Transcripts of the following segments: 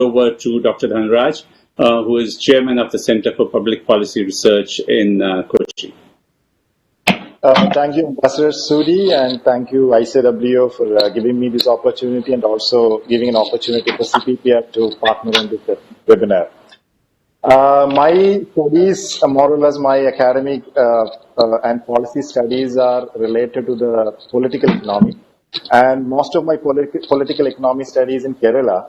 over to Dr. Dhanuraj, who is chairman of the Center for Public Policy Research in Kochi. Thank you, Ambassador Suri, and thank you, ICWA, for giving me this opportunity and also giving an opportunity for CPPR to partner in this webinar. My studies, more or less my academic and policy studies are related to the political economy. And most of my political economy studies in Kerala,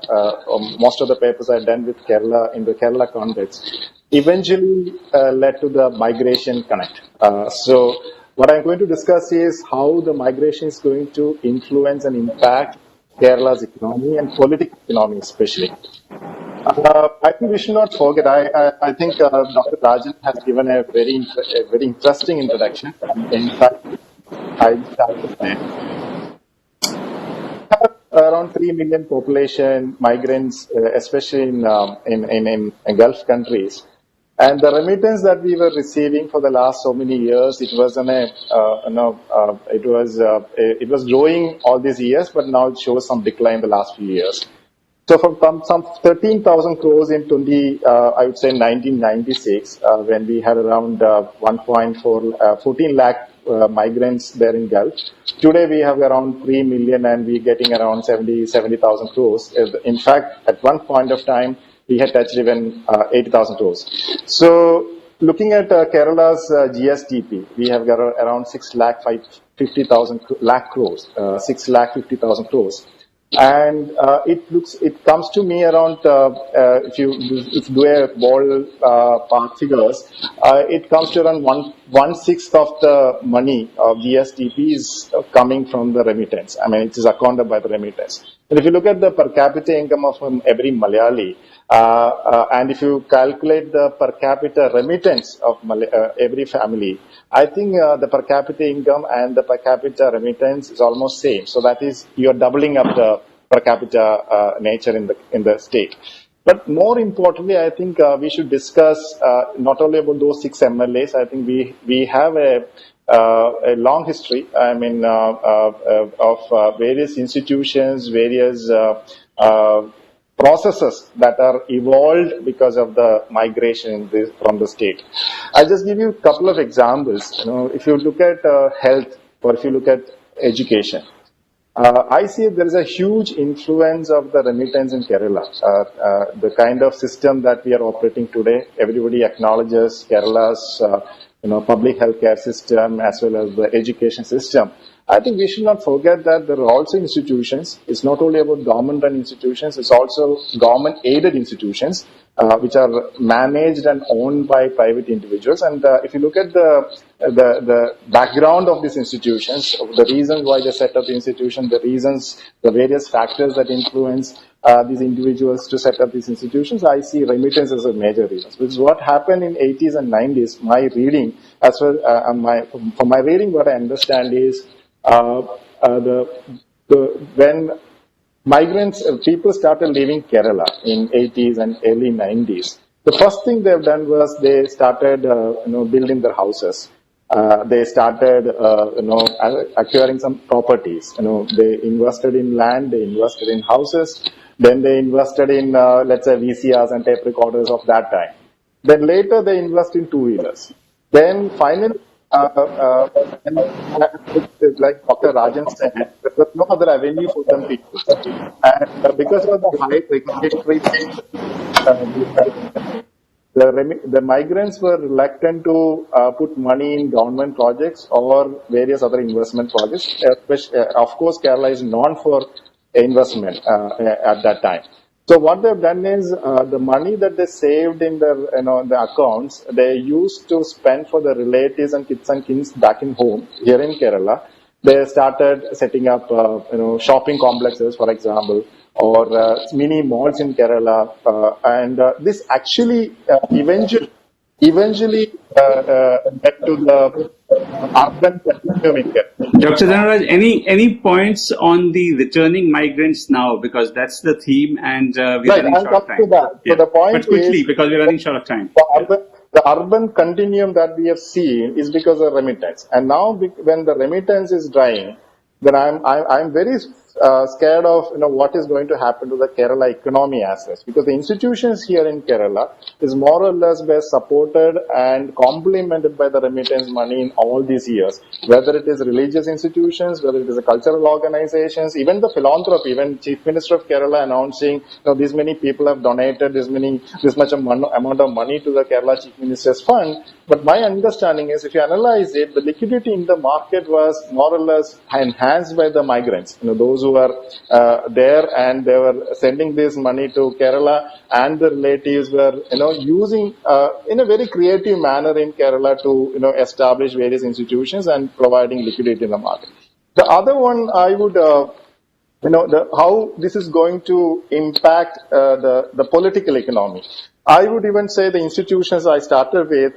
most of the papers I've done with Kerala in the Kerala context, eventually led to the migration connect. So what I'm going to discuss is how the migration is going to influence and impact Kerala's economy and political economy especially. I think we should not forget. I think Dr. Rajan has given a very interesting introduction. In fact, I started there. Around 3 million population migrants, especially in Gulf countries, and the remittance that we were receiving for the last so many years, it was it was growing all these years, but now it shows some decline in the last few years. So from some 13,000 crores in 1996, when we had around 14 lakh migrants there in Gulf. Today we have around 3 million and we're getting around 70,000 crores. In fact, at one point of time, we had touched even 80,000 crores. So looking at Kerala's GSDP, we have got around 6,50,000 crores, 6,50,000 crores. And it comes to me around, if you do a ballpark figures, it comes to around one sixth of the money of GSDP is coming from the remittance. I mean, it is accounted by the remittance. And if you look at the per capita income of every Malayali, and if you calculate the per capita remittance of every family, I think the per capita income and the per capita remittance is almost same. So that is, you're doubling up the per capita nature in the state. But more importantly, I think we should discuss not only about those 6 MLAs. I think we have a long history. I mean, of various institutions, various processes that are evolved because of the migration from the state. I'll just give you a couple of examples. If you look at health or if you look at education, I see there is a huge influence of the remittance in Kerala. The kind of system that we are operating today, everybody acknowledges Kerala's public healthcare system as well as the education system. I think we should not forget that there are also institutions. It's not only about government-run institutions, it's also government-aided institutions, which are managed and owned by private individuals. And if you look at the background of these institutions, the reasons why they set up the institution, the various factors that influence these individuals to set up these institutions, I see remittance as a major reason. Which is what happened in 80s and 90s. My reading, as well, from my reading, what I understand is when migrants, people started leaving Kerala in 80s and early 90s, the first thing they've done was they started, building their houses. They started, acquiring some properties. They invested in land, they invested in houses, then they invested in, let's say, VCRs and tape recorders of that time. Then later they invest in two-wheelers. Then finally, like Dr. Rajan said, there was no other avenue for them to use. And because of the high regulatory the migrants were reluctant to put money in government projects or various other investment projects. Of course, Kerala is known for investment at that time. So what they've done is the money that they saved in their the accounts, they used to spend for the relatives and kins back in home here in Kerala. They started setting up shopping complexes, for example, or mini malls in Kerala, and this actually eventually led to the urban continuum in Kerala. Dr. Dhanuraj, any points on the returning migrants now? Because that's the theme, and we're running short of time. To that. Yeah. So the point but quickly, is, because we're running short of time. The urban continuum that we have seen is because of remittance, and now when the remittance is drying, then I'm very scared of what is going to happen to the Kerala economy as such, because the institutions here in Kerala is more or less were supported and complemented by the remittance money in all these years, whether it is religious institutions, whether it is a cultural organizations, even the philanthropy. Even Chief Minister of Kerala announcing this many people have donated this much amount of money to the Kerala Chief Minister's fund. But my understanding is, if you analyze it, the liquidity in the market was more or less enhanced by the migrants. Those who were there and they were sending this money to Kerala, and the relatives were, using in a very creative manner in Kerala to, establish various institutions and providing liquidity in the market. The other one I would how this is going to impact the political economy. I would even say the institutions I started with,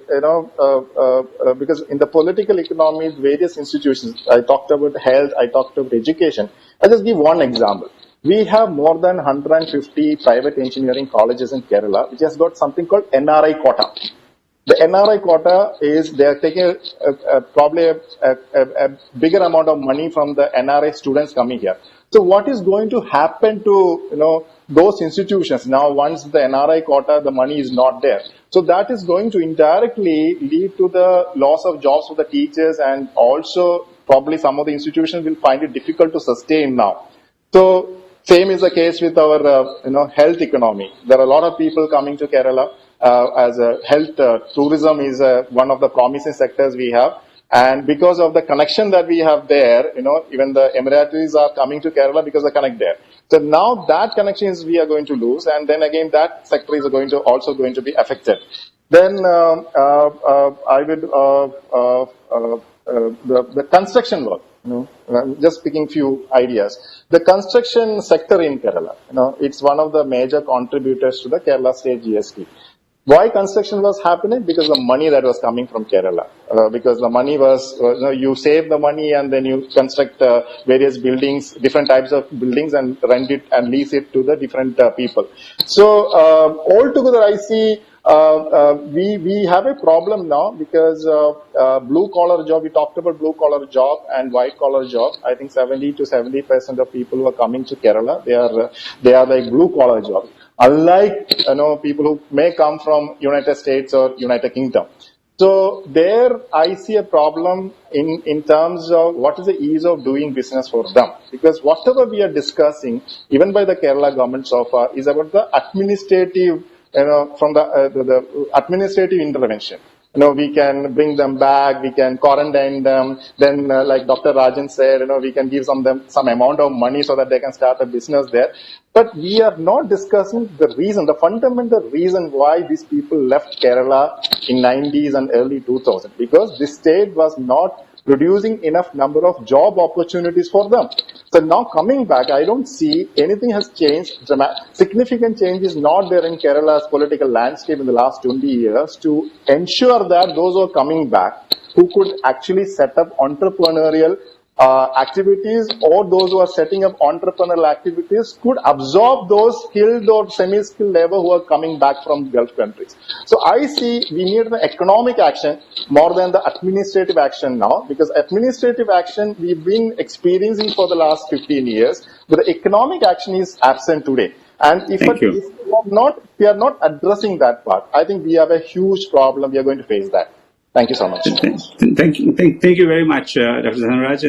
because in the political economy, various institutions, I talked about health, I talked about education. I'll just give one example. We have more than 150 private engineering colleges in Kerala, which has got something called NRI quota. The NRI quota is they are taking probably a bigger amount of money from the NRI students coming here. So what is going to happen to those institutions now once the NRI quota, the money is not there? So that is going to indirectly lead to the loss of jobs for the teachers, and also probably some of the institutions will find it difficult to sustain now. So same is the case with our health economy. There are a lot of people coming to Kerala. As a health tourism is one of the promising sectors we have, and because of the connection that we have there, even the Emiratis are coming to Kerala because they connect there. So now that connection is we are going to lose, and then again that sector is also going to be affected. Then I would the construction work. I'm just picking few ideas. The construction sector in Kerala, it's one of the major contributors to the Kerala state GST. Why construction was happening? Because the money that was coming from Kerala. Because the money was, you save the money and then you construct various buildings, different types of buildings, and rent it and lease it to the different people. So altogether, I see we have a problem now, because blue collar job. We talked about blue collar job and white collar job. I think 70 to 70% of people who are coming to Kerala, they are like blue collar jobs. Unlike people who may come from United States or United Kingdom. So there I see a problem in terms of what is the ease of doing business for them. Because whatever we are discussing, even by the Kerala government so far, is about the administrative, from the administrative intervention. We can bring them back, we can quarantine them, then like Dr. Rajan said, we can give some amount of money so that they can start a business there. But we are not discussing the reason, the fundamental reason why these people left Kerala in 90s and early 2000s, because this state was not producing enough number of job opportunities for them. So now coming back, I don't see anything has changed. Significant change is not there in Kerala's political landscape in the last 20 years to ensure that those who are coming back, who could actually set up entrepreneurial activities, or those who are setting up entrepreneurial activities could absorb those skilled or semi-skilled labor who are coming back from Gulf countries. So I see we need the economic action more than the administrative action now, because administrative action we've been experiencing for the last 15 years, but the economic action is absent today. And if we are not addressing that part, I think we have a huge problem. We are going to face that. Thank you so much. Thank you very much, Dr. Dhanuraj.